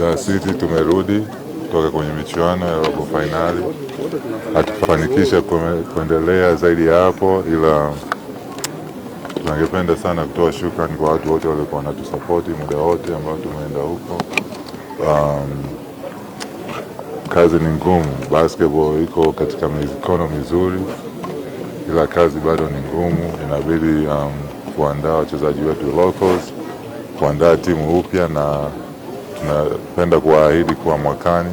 Dar City tumerudi kutoka kwenye michuano ya robo finali, hatukufanikisha kuendelea zaidi ya hapo, ila tunangependa sana kutoa shukrani kwa watu wote waliokuwa wanatusapoti muda wote ambao tumeenda huko. Kazi ni ngumu, basketball iko katika mikono mizuri, ila kazi bado ni ngumu. Inabidi kuandaa wachezaji wetu locals, kuandaa timu upya, na tunapenda kuahidi kuwa mwakani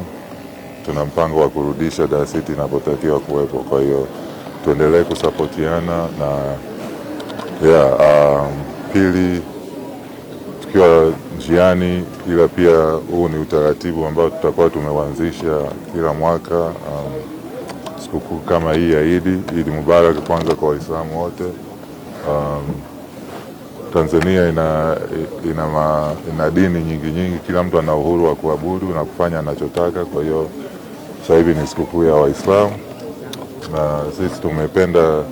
tuna mpango wa kurudisha Dar City inapotakiwa kuwepo. Kwa hiyo tuendelee kusapotiana na pili, tukiwa njiani, ila pia huu ni utaratibu ambao tutakuwa tumeuanzisha kila mwaka. Sikukuu kama hii ya Eid Mubarak kwanza kwa Waislamu wote. Tanzania ina dini nyingi, kila mtu ana uhuru wa kuabudu na kufanya anachotaka. Kwa hiyo sasa hivi ni sikukuu ya Waislamu, na sisi tumependa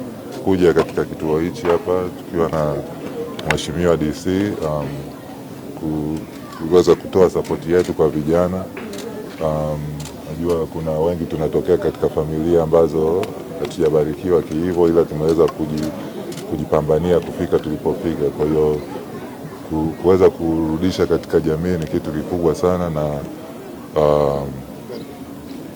kuja katika kituo hichi hapa tukiwa na Mheshimiwa DC kuweza kutoa sapoti yetu kwa vijana. Najua kuna wengi tunatokea katika familia ambazo hatujabarikiwa kihivyo, ila tumeweza kujipambania kufika tulipofika. Kwa hiyo kuweza kurudisha katika jamii ni kitu kikubwa sana, na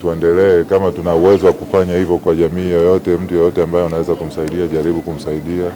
tuendelee, kama tuna uwezo wa kufanya hivyo kwa jamii yoyote, mtu yoyote ambaye anaweza kumsaidia, jaribu kumsaidia.